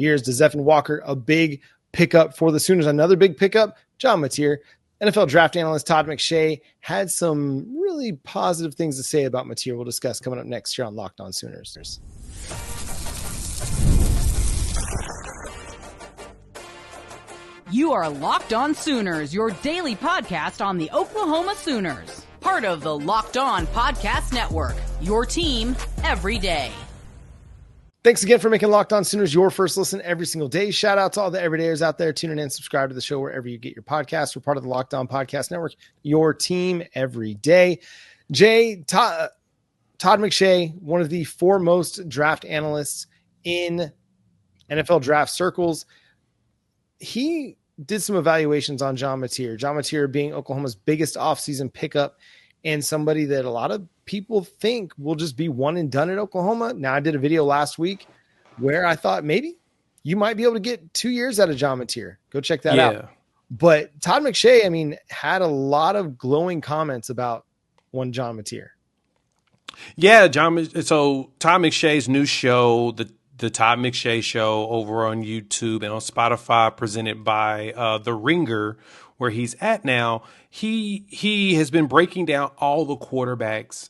years. Does Evan Walker a big pickup for the Sooners? Another big pickup, John Mateer. NFL draft analyst Todd McShay had some really positive things to say about Mateer. We'll discuss coming up next here on Locked On Sooners. You are Locked On Sooners, your daily podcast on the Oklahoma Sooners. Part of the Locked On Podcast Network, your team every day. Thanks again for making Locked On Sooners your first listen every single day. Shout out to all the everydayers out there tuning in. Subscribe to the show wherever you get your podcasts. We're part of the Locked On Podcast Network, your team every day. Todd McShay, one of the foremost draft analysts in NFL draft circles, he did some evaluations on John Mateer. John Mateer being Oklahoma's biggest offseason pickup and somebody that a lot of people think will just be one and done at Oklahoma. Now, I did a video last week where I thought maybe you might be able to get 2 years out of John Mateer. Go check that out. But Todd McShay, had a lot of glowing comments about one John Mateer. Yeah, so Todd McShay's new show, the Todd McShay Show over on YouTube and on Spotify, presented by The Ringer, where he's at now. He has been breaking down all the quarterbacks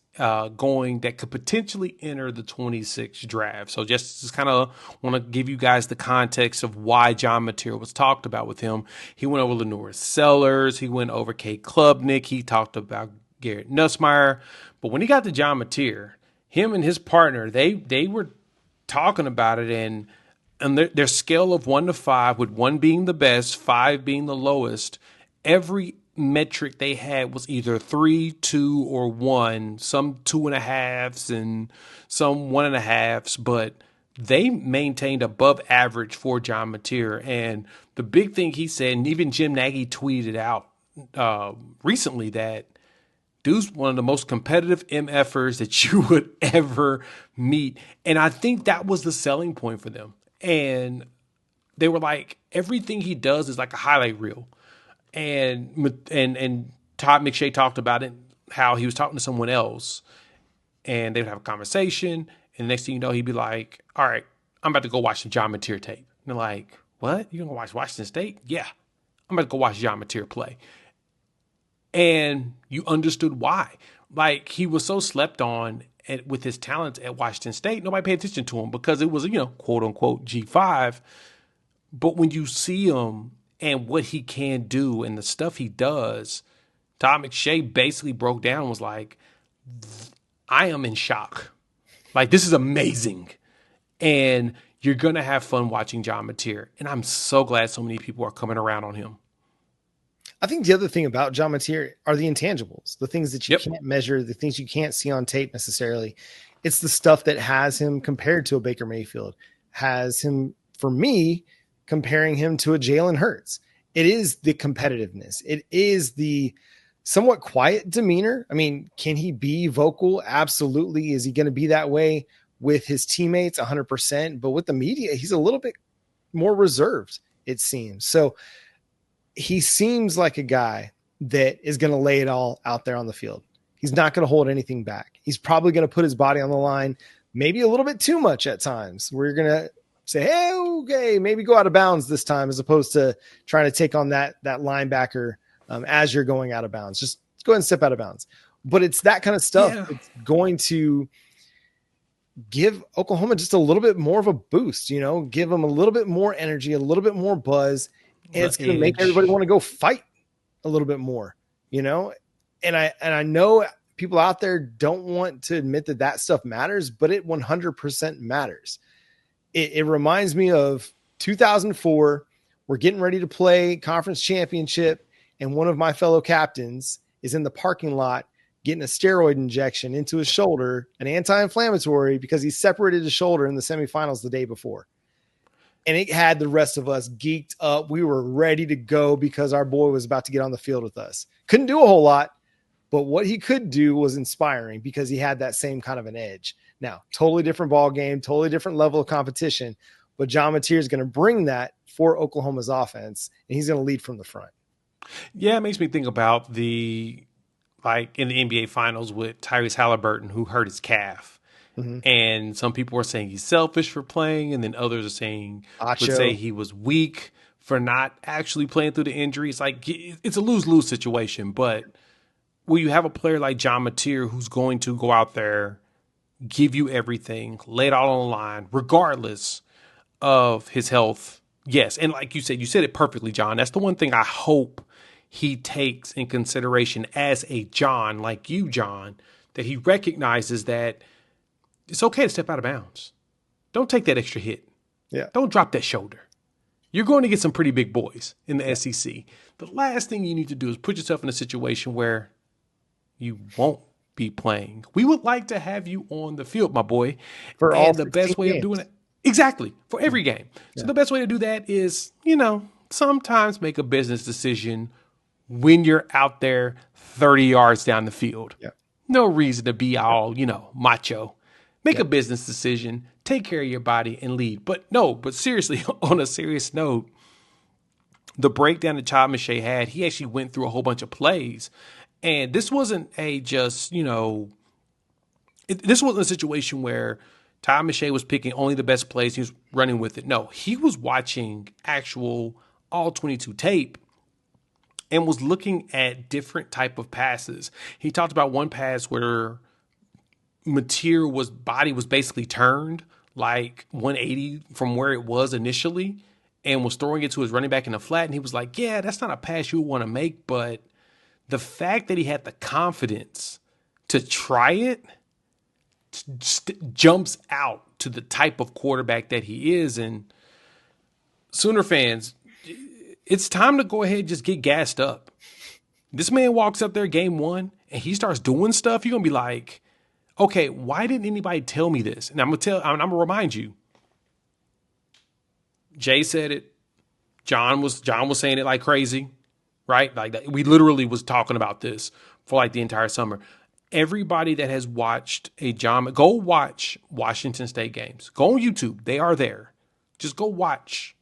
going that could potentially enter the 26 draft. So just kind of want to give you guys the context of why John Mateer was talked about with him. He went over Lenore Sellers. He went over Kate Klubnik. He talked about Garrett Nussmeier. But when he got to John Mateer, him and his partner, they were talking about it, and their scale of 1 to 5, with 1 being the best, 5 being the lowest, every metric they had was either 3, 2, or 1, some 2.5s and some 1.5s, but they maintained above average for John Mateer. And the big thing he said, and even Jim Nagy tweeted out recently, that dude's one of the most competitive MFers that you would ever meet. And I think that was the selling point for them. And they were like, everything he does is like a highlight reel. And Todd McShay talked about it, how he was talking to someone else, and they would have a conversation. And the next thing you know, he'd be like, all right, I'm about to go watch the John Mateer tape. And they're like, what? You're going to watch Washington State? Yeah. I'm about to go watch John Mateer play. And you understood why. Like, he was so slept on with his talents at Washington State. Nobody paid attention to him because it was, quote unquote G5. But when you see him and what he can do and the stuff he does, Todd McShay basically broke down and was like, I am in shock. Like, this is amazing. And you're going to have fun watching John Mateer. And I'm so glad so many people are coming around on him. I think the other thing about John Mateer are the intangibles, the things that you can't measure, the things you can't see on tape necessarily. It's the stuff that has him compared to a Baker Mayfield, has him, for me, comparing him to a Jalen Hurts. It is the competitiveness. It is the somewhat quiet demeanor. Can he be vocal? Absolutely. Is he going to be that way with his teammates? 100%. But with the media, he's a little bit more reserved, it seems. So he seems like a guy that is going to lay it all out there on the field. He's not going to hold anything back. He's probably going to put his body on the line, maybe a little bit too much at times, where you're going to say, hey, okay, maybe go out of bounds this time, as opposed to trying to take on that linebacker as you're going out of bounds. Just go ahead and step out of bounds. But it's that kind of stuff. Yeah. It's going to give Oklahoma just a little bit more of a boost, give them a little bit more energy, a little bit more buzz. And it's going to make everybody want to go fight a little bit more, And I know people out there don't want to admit that stuff matters, but it 100% matters. It reminds me of 2004. We're getting ready to play conference championship, and one of my fellow captains is in the parking lot getting a steroid injection into his shoulder, an anti-inflammatory, because he separated his shoulder in the semifinals the day before. And it had the rest of us geeked up. We were ready to go because our boy was about to get on the field with us. Couldn't do a whole lot, but what he could do was inspiring because he had that same kind of an edge. Now, totally different ball game, totally different level of competition, but John Mateer is going to bring that for Oklahoma's offense, and he's going to lead from the front. Yeah, it makes me think about in the NBA Finals with Tyrese Halliburton, who hurt his calf. Mm-hmm. And some people are saying he's selfish for playing, and then others are saying would say he was weak for not actually playing through the injury. It's like it's a lose-lose situation. But when you have a player like John Mateer who's going to go out there, give you everything, lay it all on the line, regardless of his health. Yes, and like you said it perfectly, John. That's the one thing I hope he takes in consideration as a John, like you, John, that he recognizes that it's okay to step out of bounds. Don't take that extra hit. Yeah. Don't drop that shoulder. You're going to get some pretty big boys in the SEC. The last thing you need to do is put yourself in a situation where you won't be playing. We would like to have you on the field, my boy. For all the best way of doing it. Exactly. For every game. So the best way to do that is, sometimes make a business decision when you're out there 30 yards down the field. Yeah. No reason to be all, macho. Make a business decision, take care of your body, and lead. But seriously, on a serious note, the breakdown that Todd McShay had, he actually went through a whole bunch of plays. And this wasn't this wasn't a situation where Todd McShay was picking only the best plays. He was running with it. No, he was watching actual all 22 tape and was looking at different type of passes. He talked about one pass where Mateer body was basically turned like 180 from where it was initially and was throwing it to his running back in the flat. And he was like, yeah, that's not a pass you would want to make. But the fact that he had the confidence to try it jumps out to the type of quarterback that he is. And Sooner fans, it's time to go ahead and just get gassed up. This man walks up there game one and he starts doing stuff. You're going to be like, okay, why didn't anybody tell me this? And I'm gonna remind you. Jay said it. John was saying it like crazy, right? Like that. We literally was talking about this for like the entire summer. Everybody that has watched go watch Washington State games. Go on YouTube. They are there. Just go watch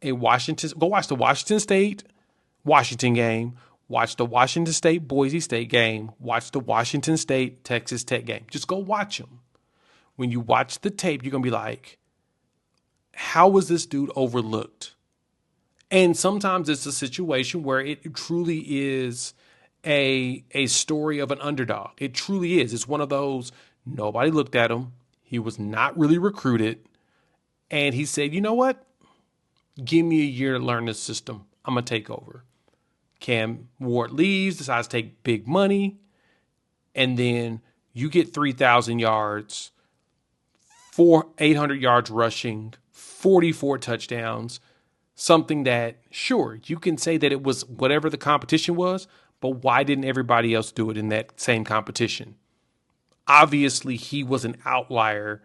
the Washington State Washington game. Watch the Washington State Boise State game. Watch the Washington State Texas Tech game. Just go watch them. When you watch the tape, you're going to be like, how was this dude overlooked? And sometimes it's a situation where it truly is a story of an underdog. It truly is. It's one of those, nobody looked at him. He was not really recruited. And he said, you know what? Give me a year to learn this system. I'm going to take over. Cam Ward leaves, decides to take big money, and then you get 3,000 yards, 800 yards rushing, 44 touchdowns, something that, sure, you can say that it was whatever the competition was, but why didn't everybody else do it in that same competition? Obviously, he was an outlier,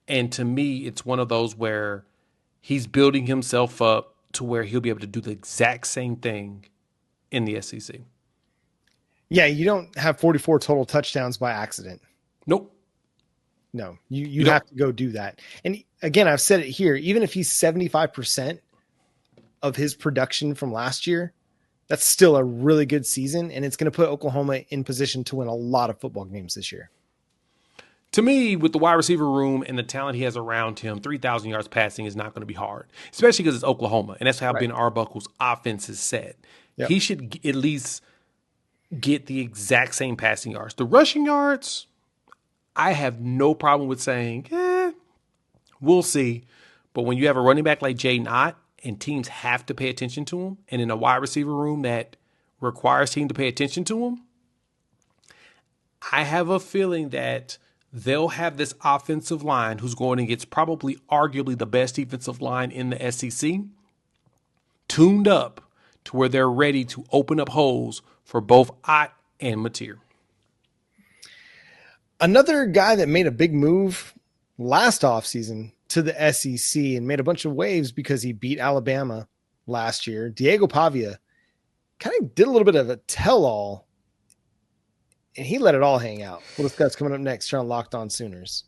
and to me, it's one of those where he's building himself up to where he'll be able to do the exact same thing in the SEC. Yeah, you don't have 44 total touchdowns by accident. Nope. No, you have to go do that. And again, I've said it here, even if he's 75% of his production from last year, that's still a really good season, and it's going to put Oklahoma in position to win a lot of football games this year. To me, with the wide receiver room and the talent he has around him, 3,000 yards passing is not going to be hard, especially because it's Oklahoma, and that's how Ben Arbuckle's offense is set. Yep. He should at least get the exact same passing yards. The rushing yards, I have no problem with saying, we'll see. But when you have a running back like Jay Knott and teams have to pay attention to him, and in a wide receiver room that requires team to pay attention to him, I have a feeling that they'll have this offensive line who's going against probably arguably the best defensive line in the SEC tuned up to where they're ready to open up holes for both Ott and Mateer. Another guy that made a big move last offseason to the SEC and made a bunch of waves because he beat Alabama last year, Diego Pavia, kind of did a little bit of a tell-all, and he let it all hang out. We'll discuss coming up next here on Locked On Sooners.